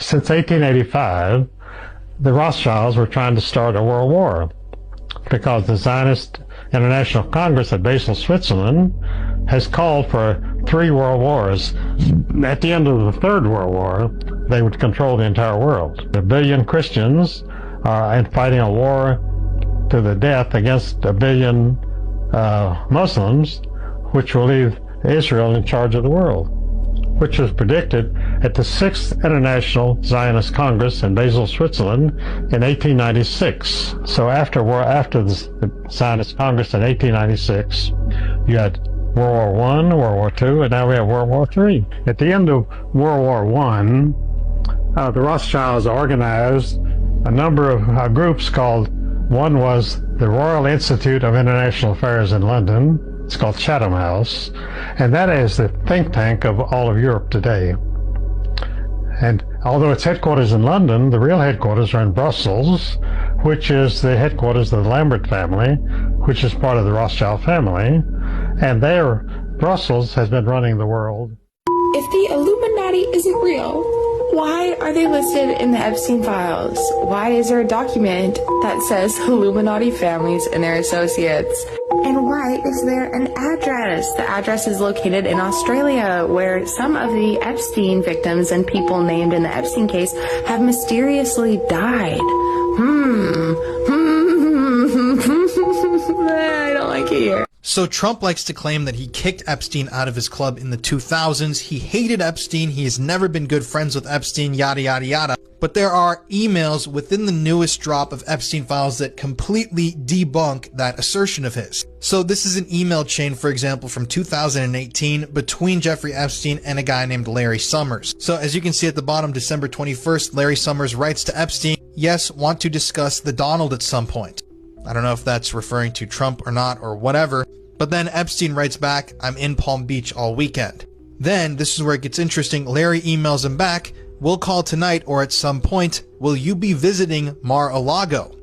since 1885, the Rothschilds were trying to start a world war because the Zionist International Congress at Basel, Switzerland, has called for 3 world wars. At the end of the Third World War, they would control the entire world. 1 billion Christians are fighting a war to the death against 1 billion Muslims, which will leave Israel in charge of the world, which was predicted at the 6th International Zionist Congress in Basel, Switzerland in 1896. So after the Zionist Congress in 1896, you had World War I, World War II, and now we have World War III. At the end of World War I, the Rothschilds organized a number of groups called, one was the Royal Institute of International Affairs in London. It's called Chatham House, and that is the think tank of all of Europe today. And although its headquarters in London, the real headquarters are in Brussels, which is the headquarters of the Lambert family, which is part of the Rothschild family, and Brussels has been running the world. If the Illuminati isn't real, why are they listed in the Epstein files? Why is there a document that says Illuminati families and their associates? And why is there an address? The address is located in Australia, where some of the Epstein victims and people named in the Epstein case have mysteriously died. I don't like it here. So Trump likes to claim that he kicked Epstein out of his club in the 2000s. He hated Epstein. He has never been good friends with Epstein, yada, yada, yada. But there are emails within the newest drop of Epstein files that completely debunk that assertion of his. So this is an email chain, for example, from 2018 between Jeffrey Epstein and a guy named Larry Summers. So as you can see at the bottom, December 21st, Larry Summers writes to Epstein, yes, want to discuss the Donald at some point. I don't know if that's referring to Trump or not or whatever. But then Epstein writes back, I'm in Palm Beach all weekend. Then, this is where it gets interesting, Larry emails him back, we'll call tonight or at some point, will you be visiting Mar-a-Lago?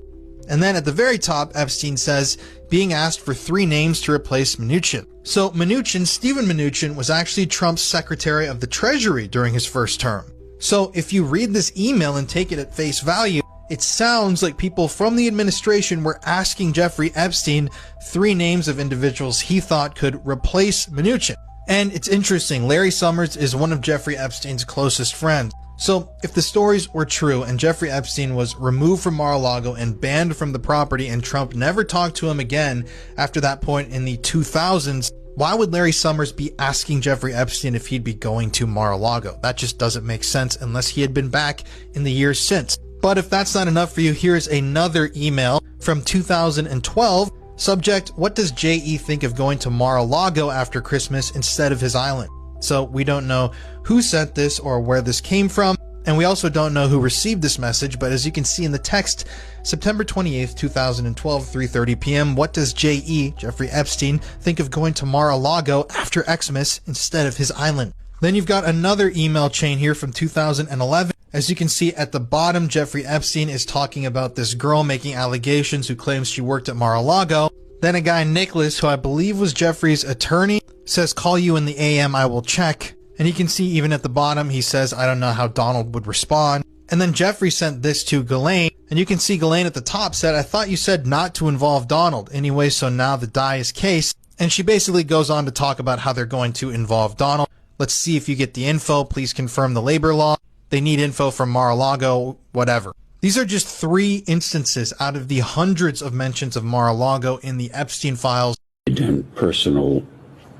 And then at the very top, Epstein says, being asked for 3 names to replace Mnuchin. So Mnuchin, Steven Mnuchin, was actually Trump's Secretary of the Treasury during his first term. So if you read this email and take it at face value, it sounds like people from the administration were asking Jeffrey Epstein 3 names of individuals he thought could replace Mnuchin. And it's interesting, Larry Summers is one of Jeffrey Epstein's closest friends. So if the stories were true and Jeffrey Epstein was removed from Mar-a-Lago and banned from the property and Trump never talked to him again after that point in the 2000s, why would Larry Summers be asking Jeffrey Epstein if he'd be going to Mar-a-Lago? That just doesn't make sense unless he had been back in the years since. But if that's not enough for you, here's another email from 2012. Subject, what does J.E. think of going to Mar-a-Lago after Christmas instead of his island? So we don't know who sent this or where this came from, and we also don't know who received this message, but as you can see in the text, September 28th, 2012, 3:30 p.m., what does J.E., Jeffrey Epstein, think of going to Mar-a-Lago after Xmas instead of his island? Then you've got another email chain here from 2011. As you can see at the bottom, Jeffrey Epstein is talking about this girl making allegations who claims she worked at Mar-a-Lago. Then a guy, Nicholas, who I believe was Jeffrey's attorney, says, call you in the AM, I will check. And you can see even at the bottom, he says, I don't know how Donald would respond. And then Jeffrey sent this to Ghislaine, and you can see Ghislaine at the top said, I thought you said not to involve Donald. Anyway, so now the die is case. And she basically goes on to talk about how they're going to involve Donald. Let's see if you get the info. Please confirm the labor law. They need info from Mar-a-Lago, whatever. These are just 3 instances out of the hundreds of mentions of Mar-a-Lago in the Epstein files. I've done personal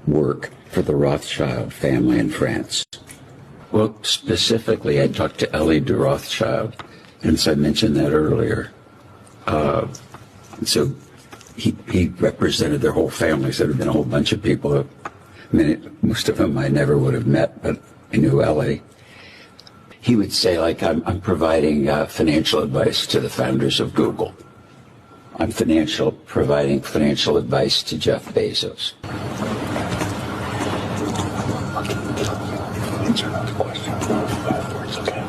work for the Rothschild family in France. Well, specifically, I talked to Elie de Rothschild, and so I mentioned that earlier. So he represented their whole family, so there had been a whole bunch of people. I mean, most of them I never would have met, but I knew Elie. He would say, like, I'm providing financial advice to the founders of Google. I'm providing financial advice to Jeff Bezos. Answer the question. 5 words, okay?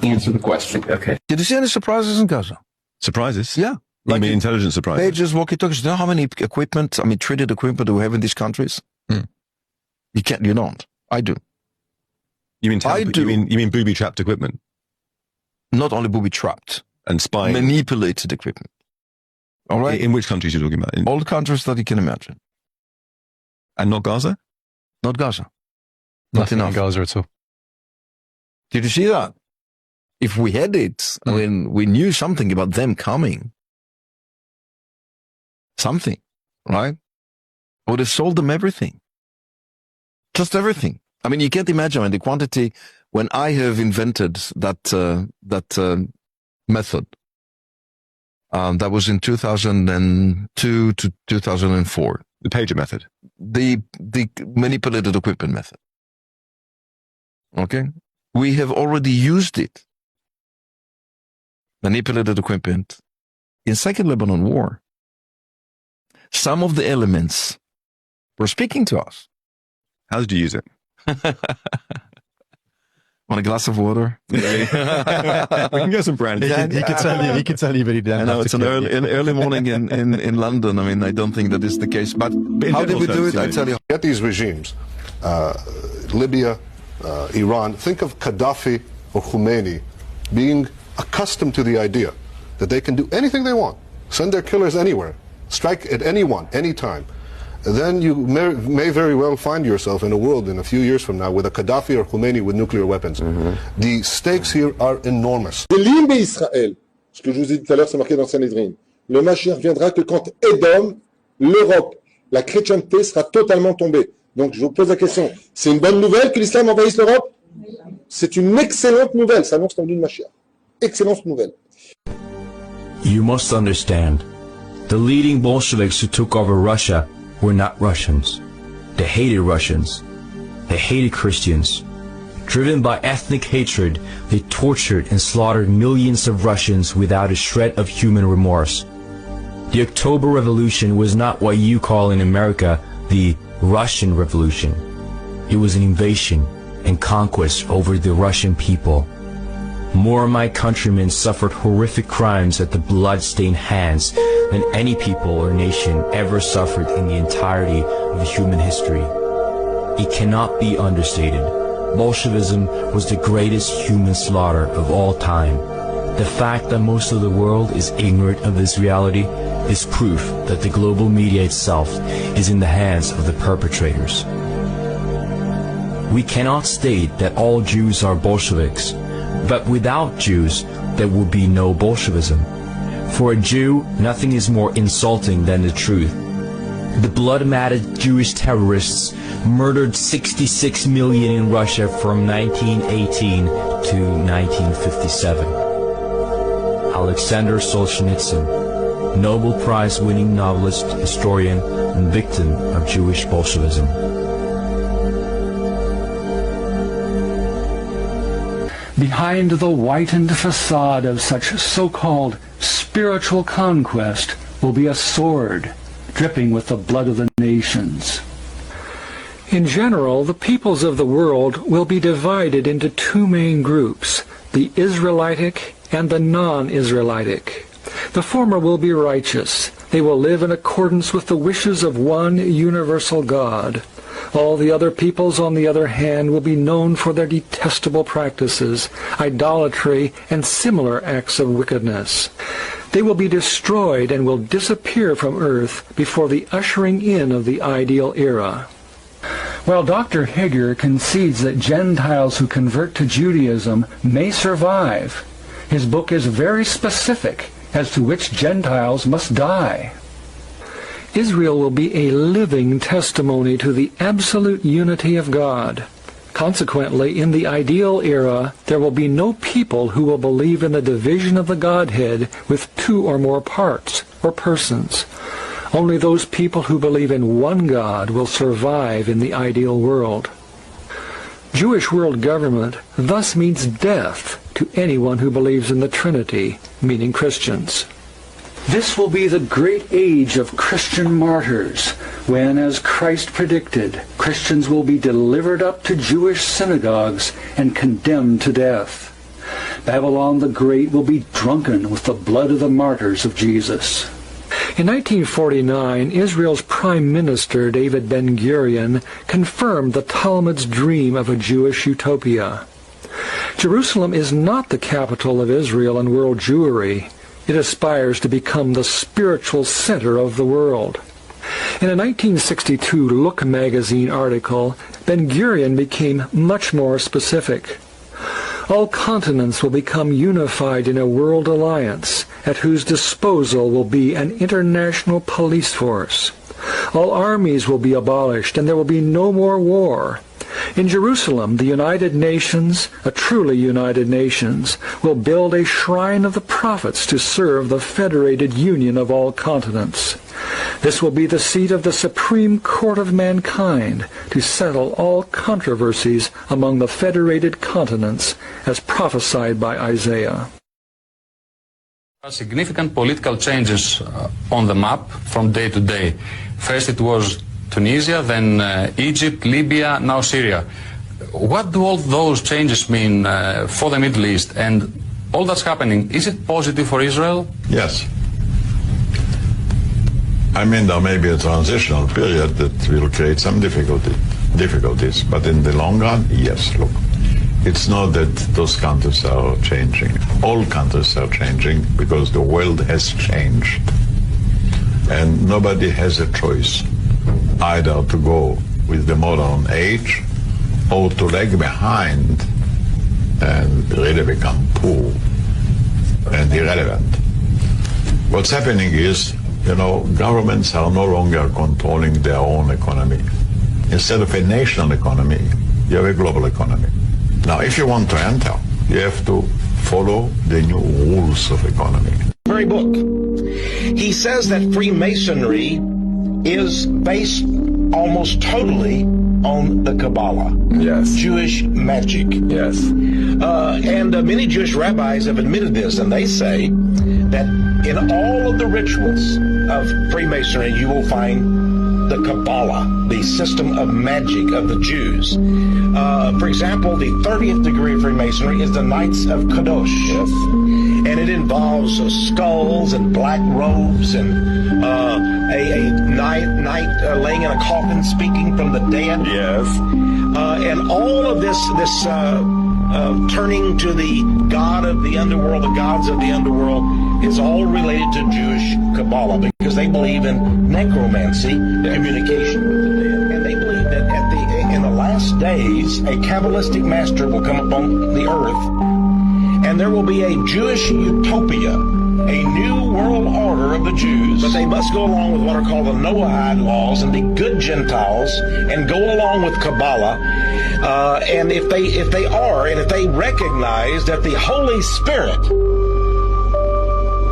Answer the question. Okay. Did you see any surprises in Gaza? Surprises? Yeah. You mean intelligence surprises? Pages, walkie-talkies. Do you know how many equipment, treated equipment do we have in these countries? You don't. I do. You mean you mean booby-trapped equipment? Not only booby-trapped. And spying? Manipulated equipment. All right? In which countries are you talking about? All the countries that you can imagine. And not Gaza? Not Gaza. Not enough. In Gaza at all. Did you see that? If we had it, I mean, we knew something about them coming. Something, right? I would have sold them everything. Just everything. I mean, you can't imagine the quantity when I have invented that method. That was in 2002 to 2004. The pager method. The manipulated equipment method. Okay? We have already used it. Manipulated equipment in Second Lebanon War. Some of the elements were speaking to us. How did you use it? Want a glass of water? We can get some brandy. He can tell you, but he didn't. I know it's an early morning in London. I mean, I don't think that is the case. But how did we do it? I tell you. Get these regimes, Libya, Iran. Think of Gaddafi or Khomeini being accustomed to the idea that they can do anything they want, send their killers anywhere, strike at anyone, anytime. Then you may very well find yourself in a world in a few years from now with a Gaddafi or Khomeini with nuclear weapons. The stakes here are enormous. L'île Israël, ce que je vous ai dit tout à l'heure, c'est marqué dans Sanhedrin. Le Mashiach viendra que quand Édom, l'Europe, la chrétienté sera totalement tombée. Donc je vous pose la question, c'est une bonne nouvelle que l'islam envahisse l'Europe? C'est une excellente nouvelle, ça annonce l'envie de Mashiach. Excellente nouvelle. You must understand, the leading Bolsheviks who took over Russia were not Russians. They hated Russians. They hated Christians. Driven by ethnic hatred, they tortured and slaughtered millions of Russians without a shred of human remorse. The October Revolution was not what you call in America the Russian Revolution. It was an invasion and conquest over the Russian people. More of my countrymen suffered horrific crimes at the blood-stained hands than any people or nation ever suffered in the entirety of human history. It cannot be understated. Bolshevism was the greatest human slaughter of all time. The fact that most of the world is ignorant of this reality is proof that the global media itself is in the hands of the perpetrators. We cannot state that all Jews are Bolsheviks, but without Jews, there will be no Bolshevism. For a Jew, nothing is more insulting than the truth. The blood-matted Jewish terrorists murdered 66 million in Russia from 1918 to 1957. Alexander Solzhenitsyn, Nobel Prize-winning novelist, historian, and victim of Jewish Bolshevism. Behind the whitened facade of such so-called spiritual conquest will be a sword dripping with the blood of the nations. In general, the peoples of the world will be divided into two main groups, the Israelitic and the non-Israelitic. The former will be righteous. They will live in accordance with the wishes of one universal God. All the other peoples, on the other hand, will be known for their detestable practices, idolatry, and similar acts of wickedness. They will be destroyed and will disappear from earth before the ushering in of the ideal era. While Dr. Higger concedes that Gentiles who convert to Judaism may survive, his book is very specific as to which Gentiles must die. Israel will be a living testimony to the absolute unity of God. Consequently, in the ideal era, there will be no people who will believe in the division of the Godhead with two or more parts or persons. Only those people who believe in one God will survive in the ideal world. Jewish world government thus means death to anyone who believes in the Trinity, meaning Christians. This will be the great age of Christian martyrs, when, as Christ predicted, Christians will be delivered up to Jewish synagogues and condemned to death. Babylon the Great will be drunken with the blood of the martyrs of Jesus. In 1949, Israel's Prime Minister David Ben-Gurion confirmed the Talmud's dream of a Jewish utopia. Jerusalem is not the capital of Israel and world Jewry. It aspires to become the spiritual center of the world. In a 1962 Look magazine article, Ben-Gurion became much more specific. All continents will become unified in a world alliance, at whose disposal will be an international police force. All armies will be abolished, and there will be no more war. In Jerusalem, the United Nations, a truly united nations, will build a shrine of the prophets to serve the federated union of all continents. This will be the seat of the Supreme Court of mankind to settle all controversies among the federated continents, as prophesied by Isaiah. Significant political changes on the map from day to day. First it was Tunisia, then Egypt, Libya, now Syria. What do all those changes mean for the Middle East? And all that's happening, is it positive for Israel? Yes. I mean, there may be a transitional period that will create some difficulties, but in the long run, yes, look. It's not that those countries are changing. All countries are changing because the world has changed. And nobody has a choice, either to go with the modern age or to lag behind and really become poor and irrelevant. What's happening is, governments are no longer controlling their own economy. Instead of a national economy, you have a global economy. Now, if you want to enter, you have to follow the new rules of economy. Very book. He says that Freemasonry is based almost totally on the Kabbalah. Yes. Jewish magic. Yes. And many Jewish rabbis have admitted this, and they say that in all of the rituals of Freemasonry, you will find the Kabbalah, the system of magic of the Jews. For example, the 30th degree of Freemasonry is the Knights of Kadosh. Yes. And it involves skulls and black robes and a knight laying in a coffin speaking from the dead. Yes. And all of this turning to the god of the underworld, the gods of the underworld, is all related to Jewish Kabbalah because they believe in necromancy, communication with the dead. And they believe that in the last days, a Kabbalistic master will come upon the earth, and there will be a Jewish utopia, a new world order of the Jews, but they must go along with what are called the Noahide laws and be good Gentiles and go along with Kabbalah. And if they recognize that the Holy Spirit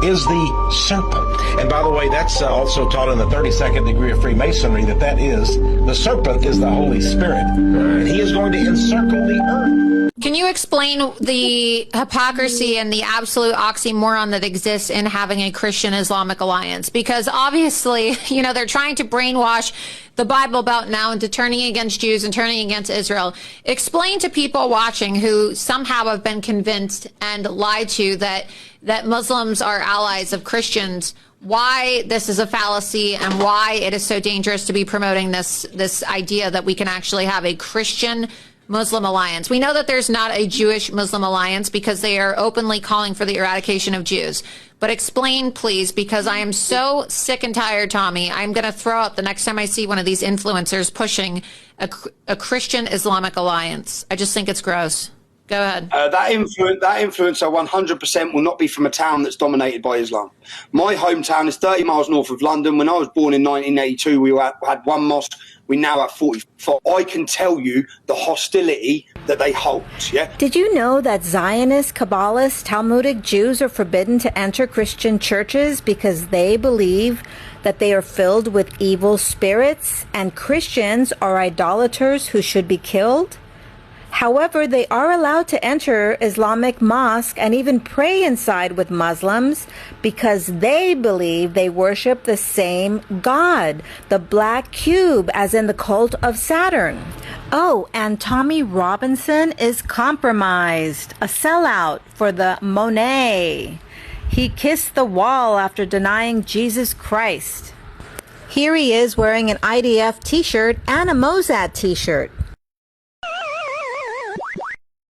is the serpent. And by the way, that's also taught in the 32nd degree of Freemasonry, that is, the serpent is the Holy Spirit. And he is going to encircle the earth. Can you explain the hypocrisy and the absolute oxymoron that exists in having a Christian-Islamic alliance? Because obviously, they're trying to brainwash the Bible Belt now into turning against Jews and turning against Israel. Explain to people watching who somehow have been convinced and lied to that Muslims are allies of Christians, why this is a fallacy and why it is so dangerous to be promoting this idea that we can actually have a Christian Muslim alliance. We know that there's not a Jewish Muslim alliance because they are openly calling for the eradication of Jews. But explain, please, because I am so sick and tired, Tommy. I'm going to throw up the next time I see one of these influencers pushing a Christian Islamic alliance. I just think it's gross. Go ahead. That influencer 100% will not be from a town that's dominated by Islam. My hometown is 30 miles north of London. When I was born in 1982, we had one mosque. We now have 44. I can tell you the hostility that they hold, yeah? Did you know that Zionist, Kabbalist, Talmudic Jews are forbidden to enter Christian churches because they believe that they are filled with evil spirits and Christians are idolaters who should be killed? However, they are allowed to enter Islamic mosque and even pray inside with Muslims because they believe they worship the same God, the black cube, as in the cult of Saturn. Oh, and Tommy Robinson is compromised, a sellout for the Monet. He kissed the wall after denying Jesus Christ. Here he is wearing an IDF t-shirt and a Mossad t-shirt.